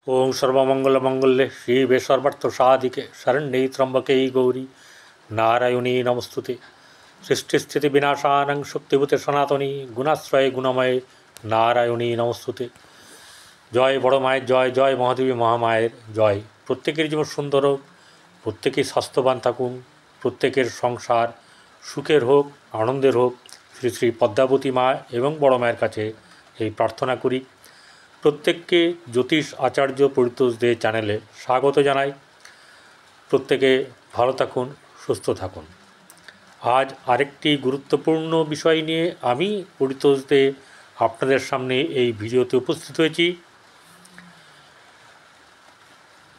ओं सर्वमंगलमंगल्ये शिवे सर्वार्थसाधिके शरण्ये त्र्यंबके गौरी नारायणी नमस्तुते। सृष्टिस्थिति विनाशानं शक्तिभूते सनातनी गुणाश्रये गुणमये नारायणी नमस्तुते। जय बड़ मायर जय, जय महादेवी महामायर जय। प्रत्येकेर जीवन सुंदर होक, प्रत्येके स्वास्थ्यवान थाकुन, प्रत्येकेर संसार सुखेर होक आनंदेर होक। श्री श्री पद्मावती मा एवं बड़ मायेर काछे এই প্রার্থনা করি। প্রত্যেককে জ্যোতিষ আচার্য পরিতোষ দে চ্যানেলে স্বাগত জানাই। প্রত্যেকে ভালো থাকুন, সুস্থ থাকুন। আজ আরেকটি গুরুত্বপূর্ণ বিষয় নিয়ে আমি পরিতোষ দে আপনাদের সামনে এই ভিডিওতে উপস্থিত হয়েছি।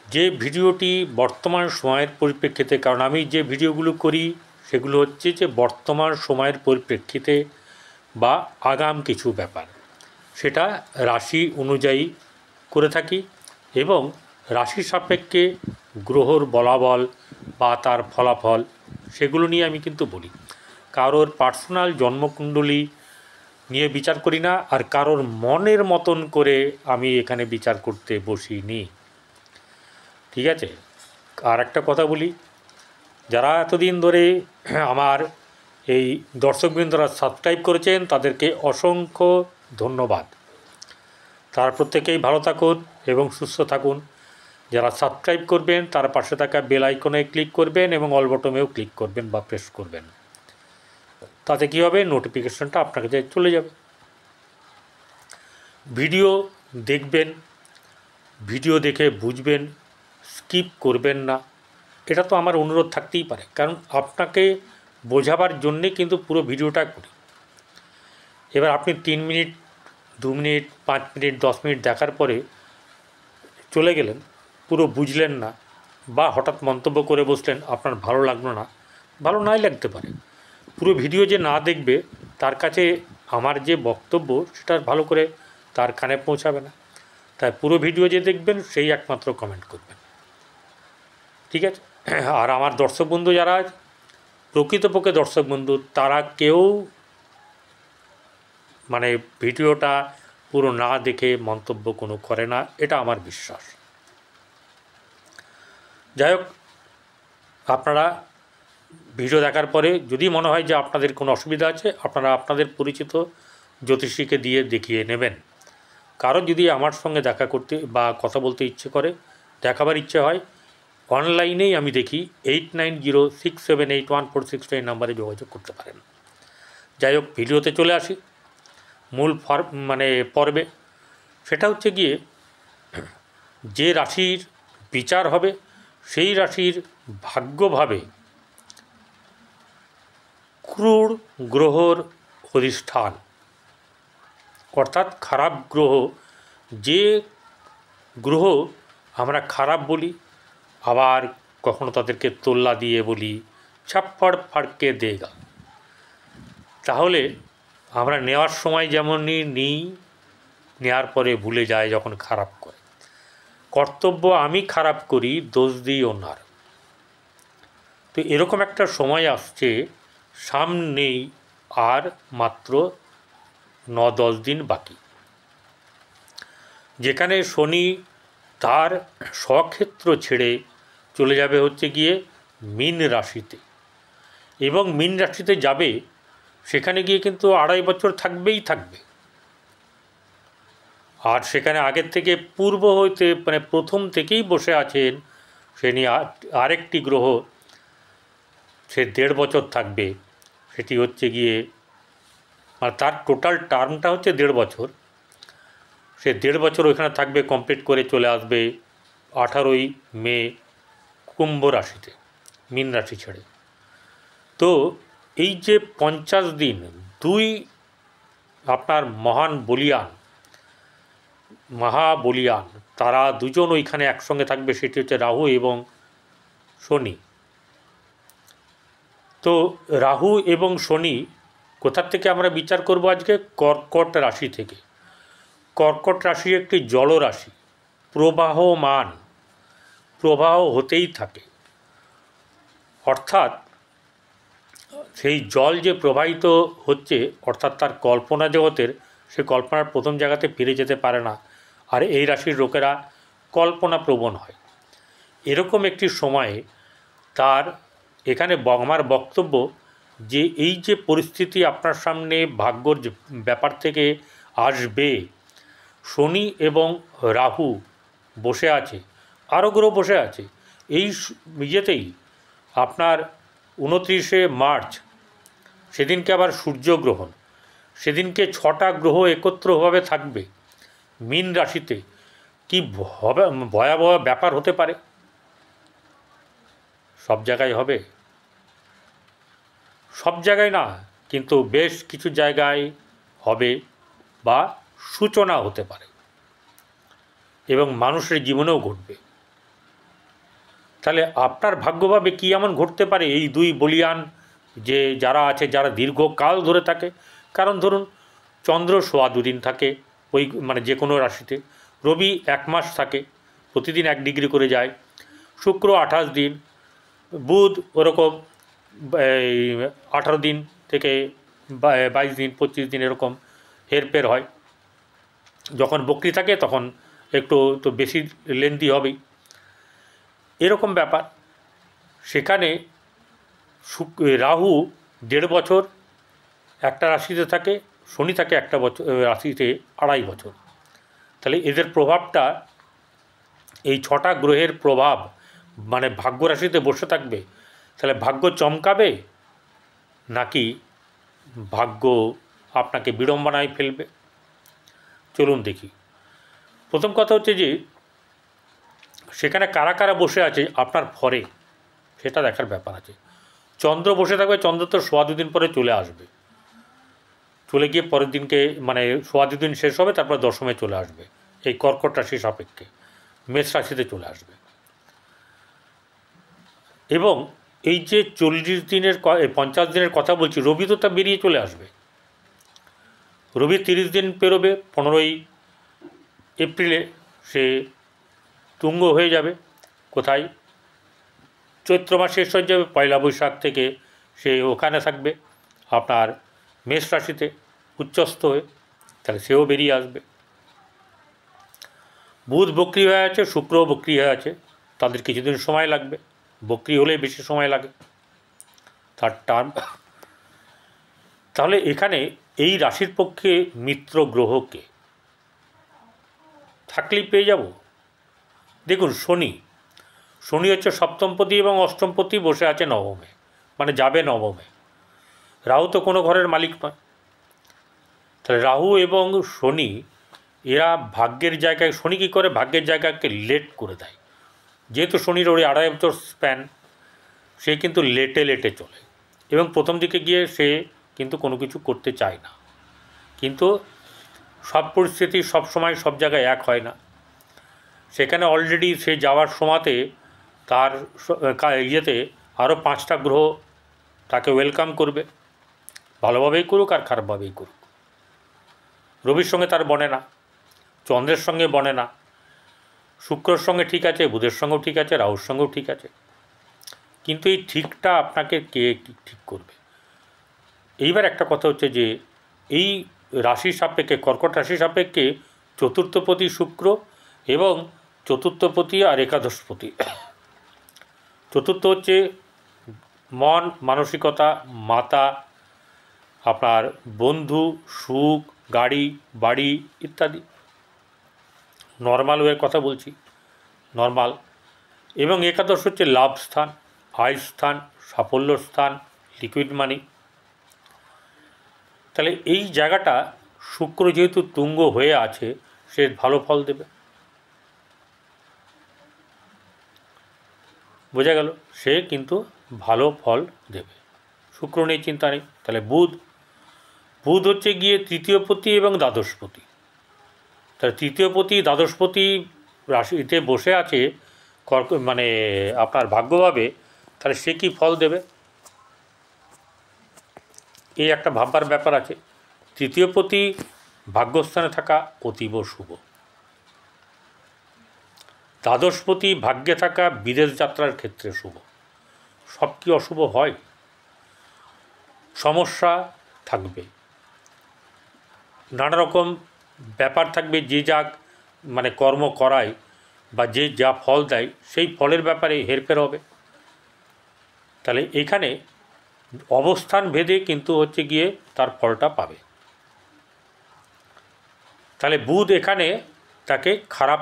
যে ভিডিওটি বর্তমান সময়ের পরিপ্রেক্ষিতে, কারণ আমি যে ভিডিওগুলো করি সেগুলো হচ্ছে যে বর্তমান সময়ের পরিপ্রেক্ষিতে বা আগাম কিছু ব্যাপার, সেটা রাশি অনুযায়ী করে থাকি এবং রাশি সাপেক্ষে গ্রহর বলাবল বা তার ফলাফল সেগুলো নিয়ে আমি কিন্তু বলি। কারোর পার্সোনাল জন্মকুণ্ডলী নিয়ে বিচার করি না, আর কারোর মনের মতন করে আমি এখানে বিচার করতে বসিনি। ঠিক আছে। আর একটা কথা বলি, যারা এতদিন ধরে আমার এই দর্শকবৃন্দরা সাবস্ক্রাইব করেছেন তাদেরকে অসংখ্য ধন্যবাদ। তারা প্রত্যেকেই ভালো থাকুন এবং সুস্থ থাকুন। যারা সাবস্ক্রাইব করবেন তার পাশে থাকা বেল আইকনে ক্লিক করবেন এবং অল বটমেও ক্লিক করবেন বা প্রেস করবেন। তাতে কী হবে, নোটিফিকেশনটা আপনার কাছে চলে যাবে। ভিডিও দেখবেন, ভিডিও দেখে বুঝবেন, স্কিপ করবেন না। এটা তো আমার অনুরোধ থাকতেই পারে, কারণ আপনাকে বোঝাবার জন্যে কিন্তু পুরো ভিডিওটা করি। এবার আপনি 3 মিনিট 2 মিনিট 5 মিনিট 10 মিনিট দেখার পরে চলে গেলেন, পুরো বুঝলেন না, বা হঠাৎ মন্তব্য করে বসলেন, আপনার ভালো লাগলো না। ভালো নাই লাগতে পারে, পুরো ভিডিও যে না দেখবে তার কাছে আমার যে বক্তব্য সেটা ভালো করে তার কানে পৌঁছাবে না। তাই পুরো ভিডিও যে দেখবেন সেই একমাত্র কমেন্ট করবেন। ঠিক আছে। আর আমার দর্শক বন্ধু যারা প্রকৃতপক্ষে দর্শক বন্ধু, তারা কেউ মানে ভিডিওটা পুরো না দেখে মন্তব্য কোনো করে না, এটা আমার বিশ্বাস। যাই হোক, আপনারা ভিডিও দেখার পরে যদি মনে হয় যে আপনাদের কোনো অসুবিধা আছে, আপনারা আপনাদের পরিচিত জ্যোতিষীকে দিয়ে দেখিয়ে নেবেন। কারো যদি আমার সঙ্গে দেখা করতে বা কথা বলতে ইচ্ছে করে, দেখাবার ইচ্ছে হয়, অনলাইনেই আমি দেখি 8906781469 নাম্বারে যোগাযোগ করতে পারেন। যাই হোক, ভিডিওতে চলে আসি মূল পর্বে। সেটা হচ্ছে গিয়ে যে রাশির বিচার হবে সেই রাশির ভাগ্যভাবে ক্রূর গ্রহর অধিষ্ঠান, অর্থাৎ খারাপ গ্রহ। যে গ্রহ আমরা খারাপ বলি, আবার কখনো তাদেরকে তোল্লা দিয়ে বলি ছাপ্পড় ফাড়কে দেগা, তাহলে আমরা নেওয়ার সময় যেমনই নিই, নেওয়ার পরে ভুলে যায় যখন খারাপ করে। কর্তব্য আমি খারাপ করি, দোষ দিই ওনার। তো এরকম একটা সময় আসছে সামনেই, আর মাত্র 9-10 দিন বাকি, যেখানে শনি তার স্বক্ষেত্র ছেড়ে চলে যাবে হচ্ছে গিয়ে মীন রাশিতে, এবং মীন রাশিতে যাবে, সেখানে গিয়ে কিন্তু 2.5 বছর থাকবেই থাকবে। আর সেখানে আগের থেকে পূর্ব হইতে প্রথম থেকেই বসে আছেন শনি। আরেকটি গ্রহ সে 1.5 বছর থাকবে, সেটি হচ্ছে গিয়ে তার টোটাল টার্মটা হচ্ছে 1.5 বছর। সে 1.5 বছর ওইখানে থাকবে, কমপ্লিট করে চলে আসবে 18ই মে কুম্ভ রাশিতে, মীন রাশি ছেড়ে। তো এই যে 50 দিন আপনার মহাবলিয়ান তারা দুজন ওইখানে একসঙ্গে থাকবে, সেটি হচ্ছে রাহু এবং শনি। তো রাহু এবং শনি কোথার থেকে আমরা বিচার করব আজকে? কর্কট রাশি থেকে। কর্কট রাশি একটি জলরাশি, প্রবাহমান, প্রবাহ হতেই থাকে। অর্থাৎ সেই জল যে প্রবাহিত হচ্ছে, অর্থাৎ তার কল্পনা জগতের, সে কল্পনার প্রথম জায়গাতে ফিরে যেতে পারে না। আর এই রাশির লোকেরা কল্পনাপ্রবণ হয়। এরকম একটি সময়ে তার এখানে আমার বক্তব্য যে এই যে পরিস্থিতি আপনার সামনে ভাগ্যর ব্যাপার থেকে আসবে, শনি এবং রাহু বসে আছে, আরও গ্রহ বসে আছে এই ইয়েতেই আপনার 29শে মার্চ, সেদিনকে আবার সূর্যগ্রহণ, সেদিনকে 6টা গ্রহ একত্রভাবে থাকবে মীন রাশিতে। কি ভয়াবহ ব্যাপার হতে পারে। সব জায়গায় হবে, সব জায়গায় না, কিন্তু বেশ কিছু জায়গায় হবে বা সূচনা হতে পারে এবং মানুষের জীবনেও ঘটবে। তাহলে আপনার ভাগ্যভাবে কী এমন ঘটতে পারে এই দুই বলিয়ান যে যারা আছে, যারা দীর্ঘকাল ধরে থাকে। কারণ ধরুন চন্দ্র সোয়া দুদিন থাকে ওই মানে যে কোনো রাশিতে, রবি 1 মাস থাকে, প্রতিদিন 1 ডিগ্রি করে যায়, শুক্র 28 দিন, বুধ ওরকম 18 দিন থেকে 22 দিন 25 দিন এরকম হেরফের হয়। যখন বকরি থাকে তখন একটু তো বেশি লেন্দি হবেই, এরকম ব্যাপার। সেখানে রাহু 1.5 বছর একটা রাশিতে থাকে, শনি থাকে একটা বছর রাশিতে 2.5 বছর। তাহলে এদের প্রভাবটা, এই 6টা গ্রহের প্রভাব মানে ভাগ্য রাশিতে বসে থাকবে। তাহলে ভাগ্য চমকাবে নাকি ভাগ্য আপনাকে বিড়ম্বনায় ফেলবে? চলুন দেখি। প্রথম কথা হচ্ছে যে সেখানে কারা কারা বসে আছে আপনার ফরে, সেটা দেখার ব্যাপার আছে। চন্দ্র বসে থাকবে, চন্দ্র তো সোয়া 2 দিন পরে চলে আসবে, চলে গিয়ে পরের দিনকে মানে সোয়া 2 দিন শেষ হবে, তারপর দশমে চলে আসবে এই কর্কট রাশি সাপেক্ষে, মেষ রাশিতে চলে আসবে। এবং এই যে 40 দিনের 50 দিনের কথা বলছি, রবি তো তা বেরিয়ে চলে আসবে। রবি 30 দিন পেরোবে, 15ই এপ্রিলে সে তুঙ্গ হয়ে যাবে। কোথায়? চৈত্র মাস শেষ হয়ে যাবে, 1 বৈশাখ থেকে সে ওখানে থাকবে আপনার মেষ রাশিতে উচ্চস্থ হয়ে, তাহলে সেও বেরিয়ে আসবে। বুধ বক্রি হয়ে আছে, শুক্রও বক্রি হয়ে আছে, তাদের কিছুদিন সময় লাগবে, বক্রি হলে বেশি সময় লাগে তার টার্ম। তাহলে এখানে এই রাশির পক্ষে মিত্র গ্রহকে থাকলেই পেয়ে যাব। দেখুন শনি হচ্ছে সপ্তমপতি এবং অষ্টমপতি বসে আছে নবমে, মানে যাবে নবমে। রাহু তো কোনো ঘরের মালিক নয়। তাহলে রাহু এবং শনি এরা ভাগ্যের জায়গায়, শনি কী করে ভাগ্যের জায়গাকে লেট করে দেয়। যেহেতু শনির ওই 2.5 বছর স্প্যান, সে কিন্তু লেটে লেটে চলে এবং প্রথম দিকে গিয়ে সে কিন্তু কোনো কিছু করতে চায় না। কিন্তু সব পরিস্থিতি সব সময় সব জায়গায় এক হয় না। সেখানে অলরেডি সে যাওয়ার সময়তে তার ইয়েতে আরও 5টা গ্রহ তাকে ওয়েলকাম করবে, ভালোভাবেই করুক আর খারাপভাবেই করুক। রবির সঙ্গে তার বনে না, চন্দ্রের সঙ্গে বনে না, শুক্রর সঙ্গে ঠিক আছে, বুধের সঙ্গেও ঠিক আছে, রাহুর সঙ্গেও ঠিক আছে। কিন্তু এই ঠিকটা আপনাকে কে ঠিক করবে? এইবার একটা কথা হচ্ছে যে এই রাশি সাপেক্ষে, কর্কট রাশি সাপেক্ষে চতুর্থপতি শুক্র এবং চতুর্থপতি আর একাদশপতি। চতুর্থ হচ্ছে মন, মানসিকতা, মাতা, আপনার বন্ধু, সুখ, গাড়ি, বাড়ি ইত্যাদি। নর্মাল ওয়ের কথা বলছি, নর্মাল। এবং একাদশ হচ্ছে লাভ স্থান, আয় স্থান, সাফল্য স্থান, লিকুইড মানি। তাহলে এই জায়গাটা শুক্র যেহেতু তুঙ্গ হয়ে আছে, সে ভালো ফল দেবে। বোঝা গেল? সে কিন্তু ভালো ফল দেবে, শুক্র নেই, চিন্তা নেই। তাহলে বুধ হচ্ছে গিয়ে তৃতীয়পতি এবং দ্বাদশপতি। তাহলে তৃতীয়পতি দ্বাদশপতি রাশিতে বসে আছে মানে আপনার ভাগ্যভাবে, তাহলে সে কী ফল দেবে এই একটা ভাববার ব্যাপার আছে। তৃতীয়পতি ভাগ্যস্থানে থাকা অতীব শুভ, দ্বাদশপতি ভাগ্যে থাকা বিদেশ যাত্রার ক্ষেত্রে শুভ। সব কি অশুভ হয়? সমস্যা থাকবে, নানা রকম ব্যাপার থাকবে, যে যাক মানে কর্ম করায় বা যে যা ফল দেয় সেই ফলের ব্যাপারে হেরফের হবে। তাহলে এখানে অবস্থান ভেদে কিন্তু হচ্ছে গিয়ে তার ফলটা পাবে। তাহলে বুধ এখানে তাকে খারাপ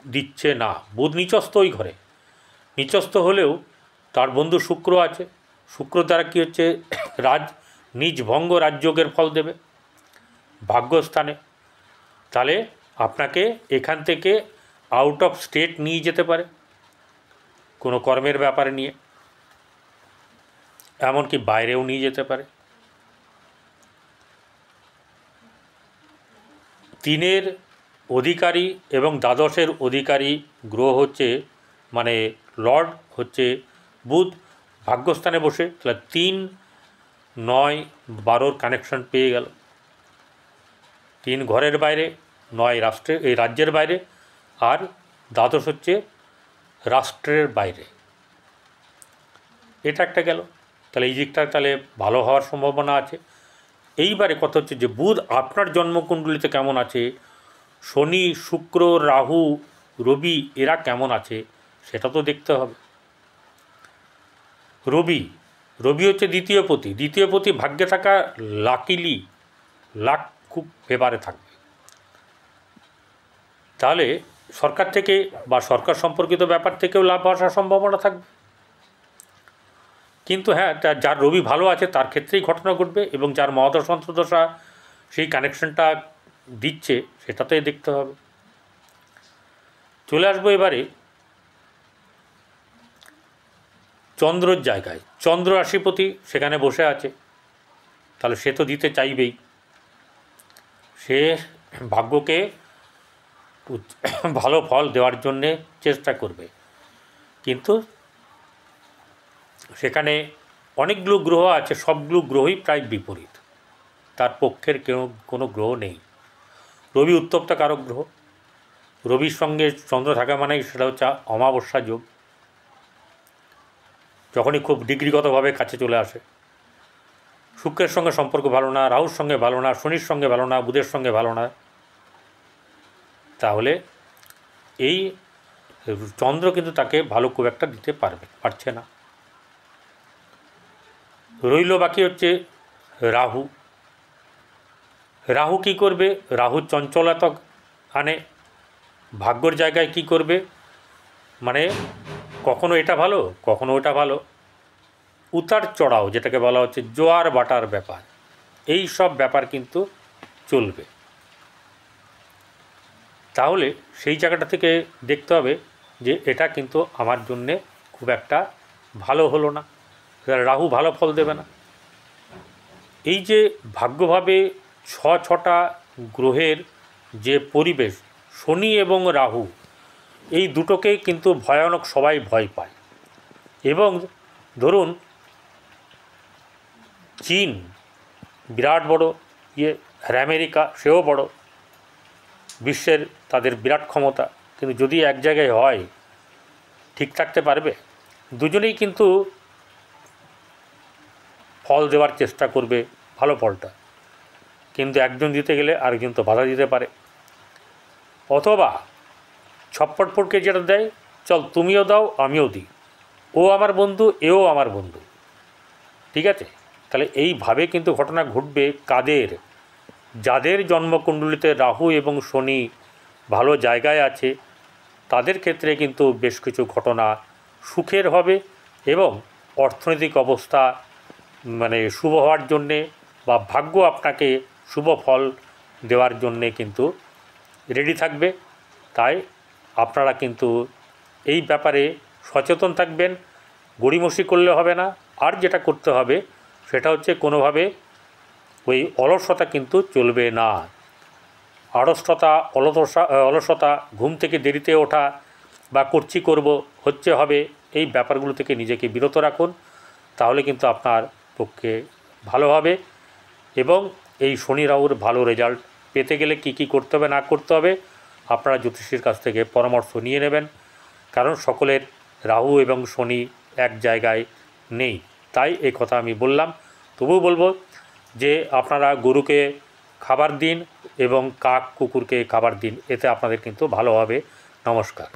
দিচ্ছে না। বুধ নিচস্থ ওই ঘরে, নিচস্থ হলেও তার বন্ধু শুক্র আছে। শুক্র দ্বারা কী হচ্ছে, নিজ ভঙ্গ রাজযোগের ফল দেবে ভাগ্যস্থানে। তাহলে আপনাকে এখান থেকে আউট অফ স্টেট নিয়ে যেতে পারে কোনো কর্মের ব্যাপারে নিয়ে, এমনকি বাইরেও নিয়ে যেতে পারে। 3-এর অধিকারী এবং দ্বাদশের অধিকারী গ্রহ হচ্ছে মানে লর্ড হচ্ছে বুধ ভাগ্যস্থানে বসে। তাহলে 3, 9, 12 কানেকশন পেয়ে গেল। 3 ঘরের বাইরে, 9 রাজ্যের বাইরে, আর দ্বাদশ হচ্ছে রাষ্ট্রের বাইরে। এটা একটা গেল। তাহলে এই দিকটা তাহলে ভালো হওয়ার সম্ভাবনা আছে। এইবারে কথা হচ্ছে যে বুধ আপনার জন্মকুণ্ডলিতে কেমন আছে, শনি, শুক্র, রাহু, রবি এরা কেমন আছে সেটা তো দেখতে হবে। রবি হচ্ছে দ্বিতীয় পতি ভাগ্যে থাকা লাক খুব ফেভারে থাকবে। তাহলে সরকার থেকে বা সরকার সম্পর্কিত ব্যাপার থেকেও লাভ আসার সম্ভাবনা থাকবে। কিন্তু হ্যাঁ, যার রবি ভালো আছে তার ক্ষেত্রেই ঘটনা ঘটবে, এবং যার মহাদশা অন্তর্দশা সেই কানেকশনটা দিচ্ছে সেটাতে দেখতে হবে। চলে আসবো এবারে চন্দ্রর জায়গায়। চন্দ্র রাশিপতি সেখানে বসে আছে, তাহলে সে তো দিতে চাইবেই। সে ভাগ্যকে ভালো ফল দেওয়ার জন্যে চেষ্টা করবে, কিন্তু সেখানে অনেকগুলো গ্রহ আছে, সবগুলো গ্রহই প্রায় বিপরীত, তার পক্ষের কোনো গ্রহ নেই। রবি উত্তপ্ত কারক গ্রহ, রবির সঙ্গে চন্দ্র থাকা মানেই সেটা হচ্ছে অমাবস্যা যোগ, যখনই খুব ডিগ্রিগতভাবে কাছে চলে আসে। শুক্রের সঙ্গে সম্পর্ক ভালো না, রাহুর সঙ্গে ভালো না, শনির সঙ্গে ভালো না, বুধের সঙ্গে ভালো না। তাহলে এই চন্দ্র কিন্তু তাকে ভালো খুব একটা দিতে পারছে না। রইল বাকি হচ্ছে রাহু কি করবে? রাহু চঞ্চলতা আনে ভাগ্যর জায়গায়। কি করবে মানে কখনো এটা ভালো কখনো ওটা ভালো, উতার চড়াও যেটাকে বলা হচ্ছে জোয়ার বাটার ব্যাপার, এই সব ব্যাপার কিন্তু চলবে। তাহলে সেই জায়গাটা থেকে দেখতে হবে যে এটা কিন্তু আমার জন্যে খুব একটা ভালো হলো না, রাহু ভালো ফল দেবে না। এই যে ভাগ্যভাবে 6টা গ্রহের যে পরিবেশ, শনি এবং রাহু এই দুটোকেই কিন্তু ভয়ানক সবাই ভয় পায়। এবং ধরুন চীন বিরাট বড় আমেরিকা সেও বড়, বিশ্বের তাদের বিরাট ক্ষমতা, কিন্তু যদি এক জায়গায় হয় ঠিক থাকতে পারবে? দুজনেই কিন্তু ফল দেওয়ার চেষ্টা করবে, ভালো ফলটা, কিন্তু একজন দিতে গেলে আরেকজন তো বাধা দিতে পারে। অথবা ছপ্পটপটকে যেটা দেয়, চল তুমিও দাও আমিও দিই, ও আমার বন্ধু এও আমার বন্ধু, ঠিক আছে? তাহলে এইভাবে কিন্তু ঘটনা ঘটবে যাদের জন্মকুণ্ডলিতে রাহু এবং শনি ভালো জায়গায় আছে তাদের ক্ষেত্রে কিন্তু বেশ কিছু ঘটনা সুখের হবে, এবং অর্থনৈতিক অবস্থা মানে শুভ হওয়ার জন্যে বা ভাগ্য আপনাকে শুভ ফল দেওয়ার জন্যে কিন্তু রেডি থাকবে। তাই আপনারা কিন্তু এই ব্যাপারে সচেতন থাকবেন, গড়িমসি করলে হবে না। আর যেটা করতে হবে সেটা হচ্ছে কোনোভাবে ওই অলসতা কিন্তু চলবে না। অলসতা, ঘুম থেকে দেরিতে ওঠা বা হবে, এই ব্যাপারগুলো থেকে নিজেকে বিরত রাখুন, তাহলে কিন্তু আপনার পক্ষে ভালো হবে। এবং এই শনি রাহুর ভালো রেজাল্ট পেতে গেলে কি করতে হবে না করতে হবে আপনারা জ্যোতিষীর কাছ থেকে পরামর্শ নিয়ে নেবেন, কারণ সকলের রাহু এবং শনি এক জায়গায় নেই। তাই এই কথা আমি বললাম। তবুও বলবো যে আপনারা গরুকে খাবার দিন এবং কাক কুকুরকে খাবার দিন, এতে আপনাদের কিন্তু ভালো হবে। নমস্কার।